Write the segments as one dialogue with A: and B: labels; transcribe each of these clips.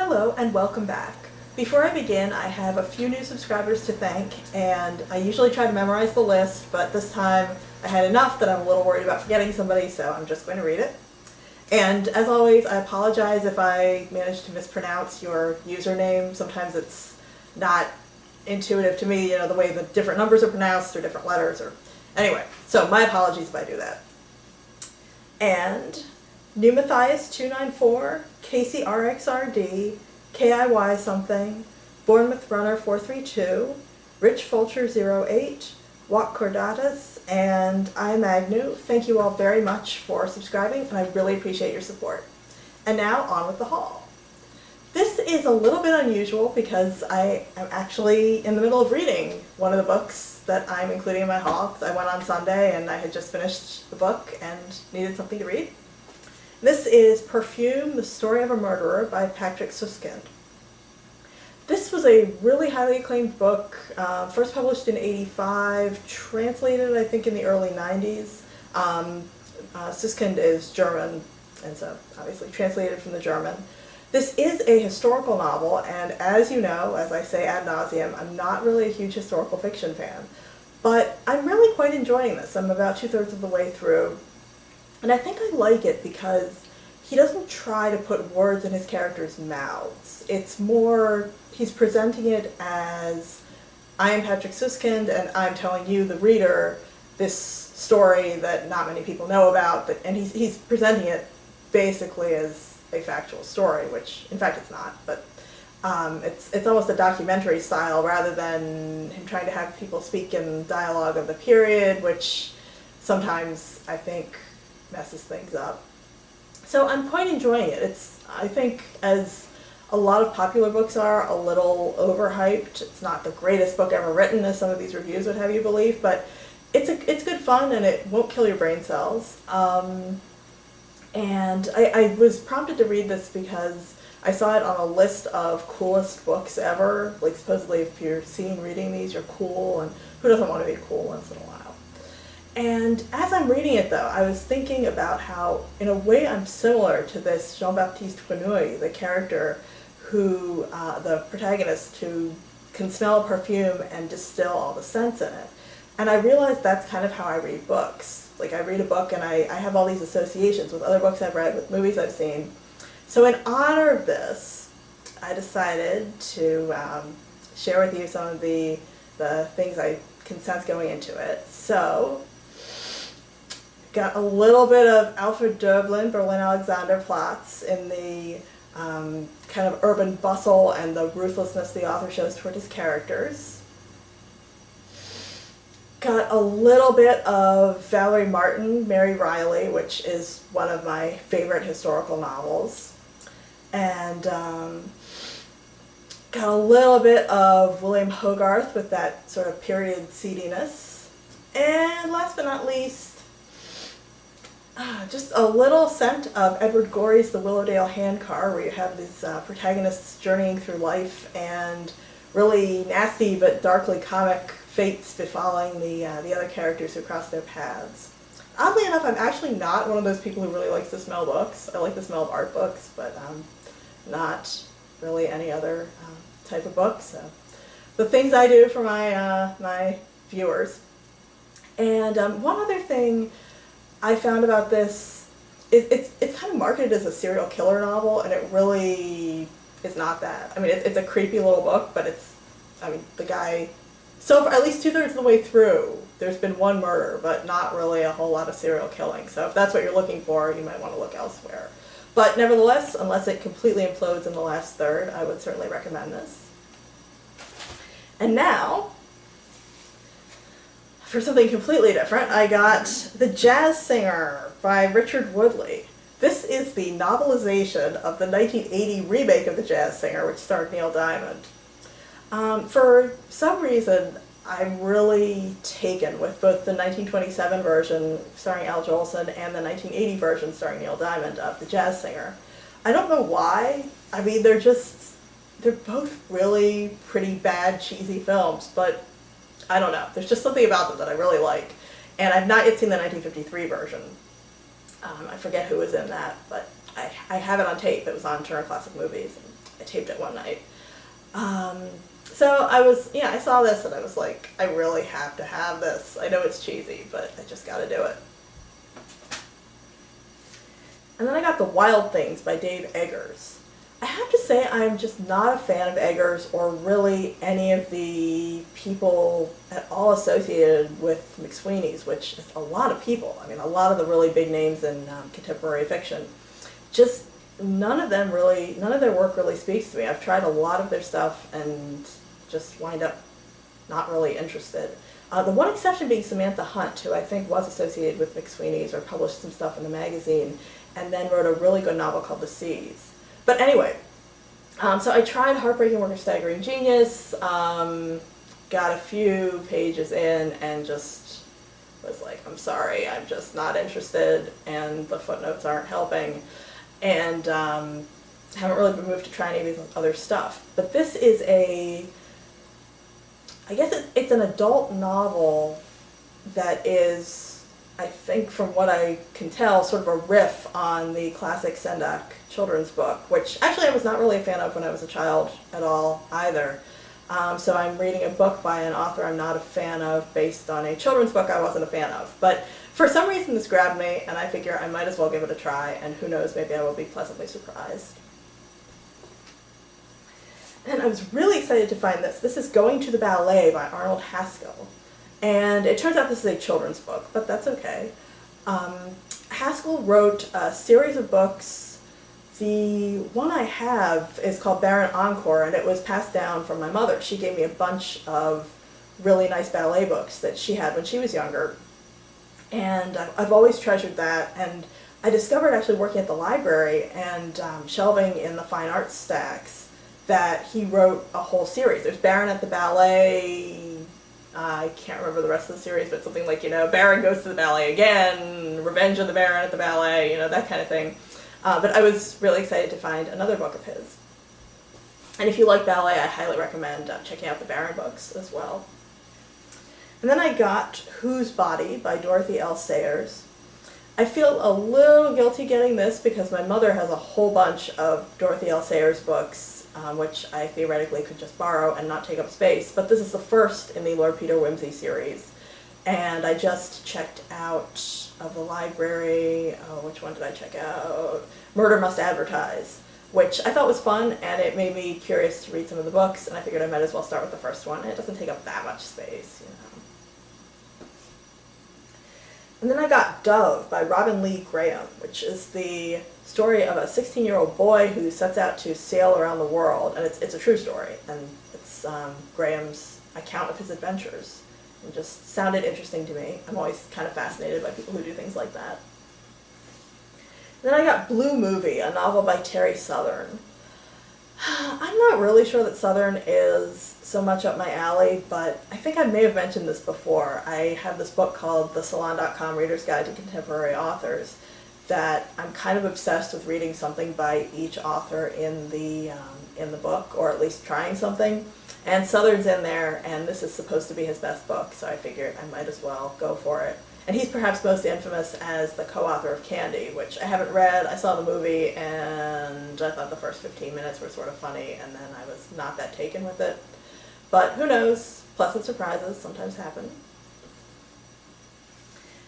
A: Hello and welcome back. Before I begin, I have a few new subscribers to thank, and I usually try to memorize the list, but this time I had enough that I'm a little worried about forgetting somebody, so I'm just going to read it. And as always, I apologize if I manage to mispronounce your username. Sometimes it's not intuitive to me, the way the different numbers are pronounced or different letters or... Anyway, so my apologies if I do that. And New Matthias 294, Casey RXRD, KIY something, Bournemouth Runner 432, Rich Fulcher 08, Walk Cordatus, and I Magnu. Thank you all very much for subscribing, and I really appreciate your support. And now on with the haul. This is a little bit unusual because I am actually in the middle of reading one of the books that I'm including in my haul, because I went on Sunday and I had just finished the book and needed something to read. This is Perfume, The Story of a Murderer by Patrick Suskind. This was a really highly acclaimed book, first published in '85, translated I think in the early '90s. Suskind is German, and so obviously translated from the German. This is a historical novel, and as you know, as I say ad nauseum, I'm not really a huge historical fiction fan. But I'm really quite enjoying this. I'm about 2/3 of the way through. And I think I like it because he doesn't try to put words in his characters' mouths. It's more, he's presenting it as, I am Patrick Suskind and I'm telling you, the reader, this story that not many people know about, and he's presenting it basically as a factual story, which in fact it's not, but it's almost a documentary style rather than him trying to have people speak in dialogue of the period, which sometimes I think messes things up. So I'm quite enjoying it. It's, I think, as a lot of popular books are, a little overhyped. It's not the greatest book ever written, as some of these reviews would have you believe, but it's good fun and it won't kill your brain cells. And I was prompted to read this because I saw it on a list of coolest books ever. Like, supposedly if you're seen reading these, you're cool, and who doesn't want to be cool once in a while? And as I'm reading it, though, I was thinking about how, in a way, I'm similar to this Jean-Baptiste Quenouille, the character who, the protagonist, who can smell a perfume and distill all the scents in it. And I realized that's kind of how I read books. Like, I read a book and I have all these associations with other books I've read, with movies I've seen. So in honor of this, I decided to share with you some of the things I can sense going into it. So, got a little bit of Alfred Döblin, Berlin-Alexanderplatz in the kind of urban bustle and the ruthlessness the author shows toward his characters. Got a little bit of Valerie Martin, Mary Riley, which is one of my favorite historical novels. And got a little bit of William Hogarth with that sort of period seediness. And last but not least, just a little scent of Edward Gorey's The Willowdale Handcar, where you have these protagonists journeying through life and really nasty but darkly comic fates befalling the other characters who cross their paths. Oddly enough, I'm actually not one of those people who really likes to smell books. I like the smell of art books, but not really any other type of book. So the things I do for my my viewers. And one other thing I found about this, it's kind of marketed as a serial killer novel, and it really is not that. I mean, it's a creepy little book, but the guy, so for at least 2/3 of the way through, there's been one murder, but not really a whole lot of serial killing. So if that's what you're looking for, you might want to look elsewhere. But nevertheless, unless it completely implodes in the last third, I would certainly recommend this. And now, for something completely different, I got The Jazz Singer by Richard Woodley. This is the novelization of the 1980 remake of The Jazz Singer, which starred Neil Diamond. For some reason, I'm really taken with both the 1927 version starring Al Jolson and the 1980 version starring Neil Diamond of The Jazz Singer. I don't know why. I mean, they're both really pretty bad, cheesy films, but I don't know. There's just something about them that I really like. And I've not yet seen the 1953 version. I forget who was in that, but I have it on tape. It was on Turner Classic Movies. I taped it one night. So I saw this and I was like, I really have to have this. I know it's cheesy, but I just gotta do it. And then I got The Wild Things by Dave Eggers. I have to say I'm just not a fan of Eggers or really any of the people at all associated with McSweeney's, which is a lot of people. I mean, a lot of the really big names in contemporary fiction. Just none of their work really speaks to me. I've tried a lot of their stuff and just wind up not really interested. The one exception being Samantha Hunt, who I think was associated with McSweeney's or published some stuff in the magazine, and then wrote a really good novel called The Seas. But anyway, so I tried Heartbreaking Work of Staggering Genius, got a few pages in, and just was like, I'm sorry, I'm just not interested, and the footnotes aren't helping, and haven't really been moved to try any of these other stuff. But this is I guess it's an adult novel that is, I think from what I can tell, sort of a riff on the classic Sendak children's book, which actually I was not really a fan of when I was a child at all either. So I'm reading a book by an author I'm not a fan of based on a children's book I wasn't a fan of. But for some reason this grabbed me, and I figure I might as well give it a try, and who knows, maybe I will be pleasantly surprised. And I was really excited to find this. This is Going to the Ballet by Arnold Haskell. And it turns out this is a children's book, but that's okay. Haskell wrote a series of books. The one I have is called Baron Encore, and it was passed down from my mother. She gave me a bunch of really nice ballet books that she had when she was younger. And I've always treasured that. And I discovered actually working at the library and shelving in the fine arts stacks that he wrote a whole series. There's Baron at the Ballet, I can't remember the rest of the series, but something like, Baron Goes to the Ballet Again, Revenge of the Baron at the Ballet, that kind of thing. But I was really excited to find another book of his. And if you like ballet, I highly recommend checking out the Baron books as well. And then I got Whose Body by Dorothy L. Sayers. I feel a little guilty getting this because my mother has a whole bunch of Dorothy L. Sayers books, which I theoretically could just borrow and not take up space. But this is the first in the Lord Peter Wimsey series. And I just checked out of the library, which one did I check out? Murder Must Advertise, which I thought was fun, and it made me curious to read some of the books, and I figured I might as well start with the first one, and it doesn't take up that much space, And then I got Dove by Robin Lee Graham, which is the story of a 16-year-old boy who sets out to sail around the world, and it's a true story, and it's Graham's account of his adventures. It just sounded interesting to me. I'm always kind of fascinated by people who do things like that. Then I got Blue Movie, a novel by Terry Southern. I'm not really sure that Southern is so much up my alley, but I think I may have mentioned this before. I have this book called The Salon.com Reader's Guide to Contemporary Authors that I'm kind of obsessed with reading something by each author in the book, or at least trying something. And Southern's in there, and this is supposed to be his best book, so I figured I might as well go for it. And he's perhaps most infamous as the co-author of Candy, which I haven't read. I saw the movie, and I thought the first 15 minutes were sort of funny, and then I was not that taken with it. But who knows? Pleasant surprises sometimes happen.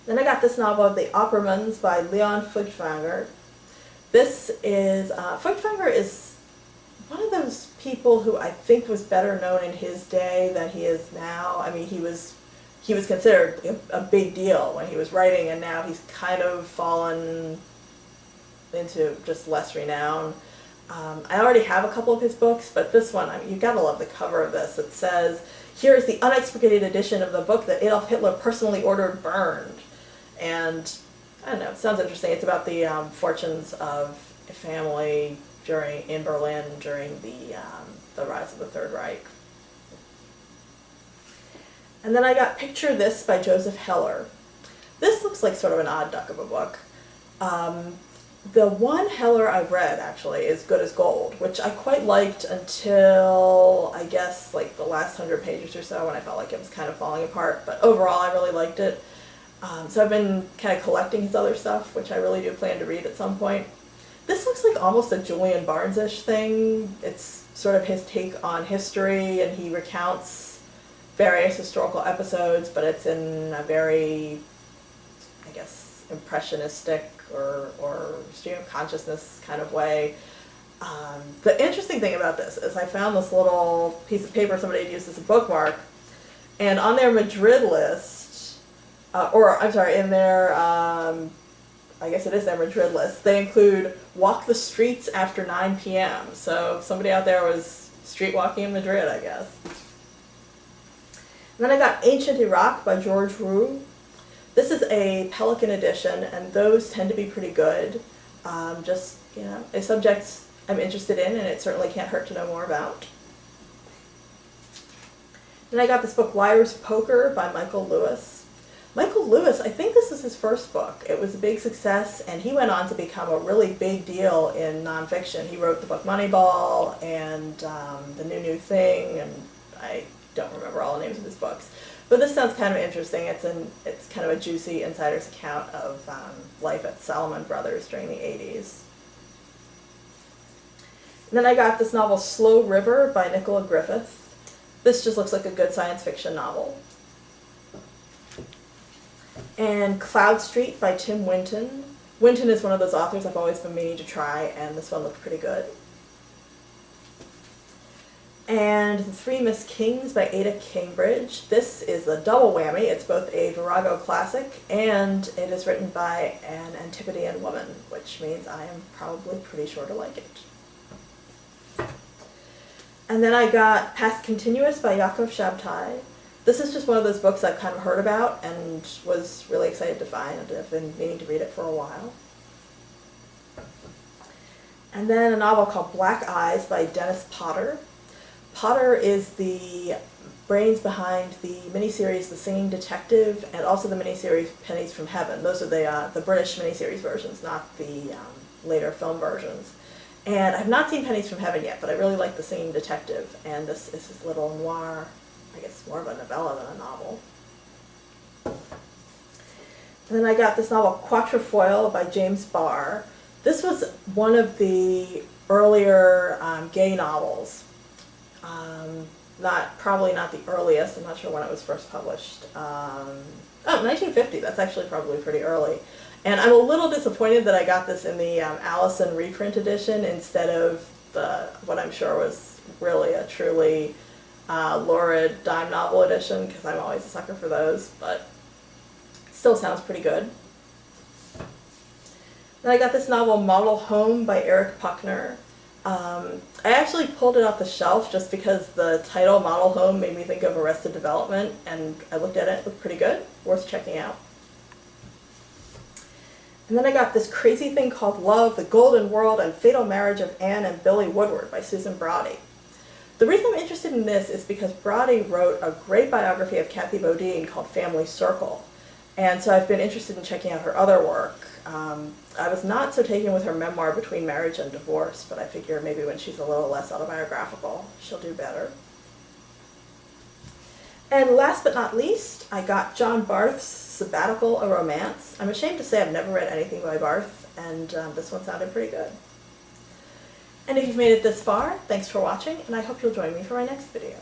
A: Then I got this novel, The Oppermans by Leon Feuchtwanger. This is, Feuchtwanger is one of those people who I think was better known in his day than he is now. I mean, he was considered a big deal when he was writing, and now he's kind of fallen into just less renown. I already have a couple of his books, but this one, I mean, you've got to love the cover of this. It says, "Here is the unexpurgated edition of the book that Adolf Hitler personally ordered burned." And I don't know, it sounds interesting. It's about the fortunes of a family in Berlin during the rise of the Third Reich. And then I got Picture This by Joseph Heller. This looks like sort of an odd duck of a book. The one Heller I've read, actually, is Good as Gold, which I quite liked until, I guess, like the last 100 pages or so, when I felt like it was kind of falling apart. But overall, I really liked it. So I've been kind of collecting his other stuff, which I really do plan to read at some point. This looks like almost a Julian Barnes-ish thing. It's sort of his take on history, and he recounts various historical episodes, but it's in a very, I guess, impressionistic or stream of consciousness kind of way. The interesting thing about this is I found this little piece of paper somebody had used as a bookmark, and on their Madrid list, in their, I guess it is their Madrid list, they include walk the streets after 9 p.m. So somebody out there was street walking in Madrid, I guess. And then I got Ancient Iraq by George Roux. This is a Pelican edition, and those tend to be pretty good. Just, you know, a subject I'm interested in, and it certainly can't hurt to know more about. Then I got this book, Liar's Poker by Michael Lewis. Michael Lewis, I think this is his first book. It was a big success, and he went on to become a really big deal in nonfiction. He wrote the book Moneyball and The New Thing, and I don't remember all the names of his books. But this sounds kind of interesting. It's kind of a juicy insider's account of life at Salomon Brothers during the 80s. And then I got this novel, Slow River by Nicola Griffith. This just looks like a good science fiction novel. And Cloud Street by Tim Winton. Winton is one of those authors I've always been meaning to try, and this one looked pretty good. And The Three Miss Kings by Ada Cambridge. This is a double whammy. It's both a Virago classic, and it is written by an Antipodean woman, which means I am probably pretty sure to like it. And then I got Past Continuous by Yakov Shabtai. This is just one of those books I've kind of heard about and was really excited to find, and I've been meaning to read it for a while. And then a novel called Black Eyes by Dennis Potter. Potter is the brains behind the miniseries The Singing Detective and also the miniseries Pennies from Heaven. Those are the British miniseries versions, not the later film versions. And I've not seen Pennies from Heaven yet, but I really like The Singing Detective, and this is his little noir, I guess more of a novella than a novel. And then I got this novel, Quatrefoil by James Barr. This was one of the earlier gay novels. Probably not the earliest. I'm not sure when it was first published. 1950. That's actually probably pretty early. And I'm a little disappointed that I got this in the Allison reprint edition instead of what I'm sure was really a truly lurid dime novel edition, because I'm always a sucker for those, but still sounds pretty good. Then I got this novel, Model Home by Eric Puckner. I actually pulled it off the shelf just because the title, Model Home, made me think of Arrested Development, and I looked at it, it looked pretty good, worth checking out. And then I got this crazy thing called Love, the Golden World and Fatal Marriage of Anne and Billy Woodward by Susan Brody. The reason I'm interested in this is because Brody wrote a great biography of Kathy Bodine called Family Circle. And so I've been interested in checking out her other work. I was not so taken with her memoir Between Marriage and Divorce, but I figure maybe when she's a little less autobiographical, she'll do better. And last but not least, I got John Barth's Sabbatical, a Romance. I'm ashamed to say I've never read anything by Barth, and this one sounded pretty good. And if you've made it this far, thanks for watching, and I hope you'll join me for my next video.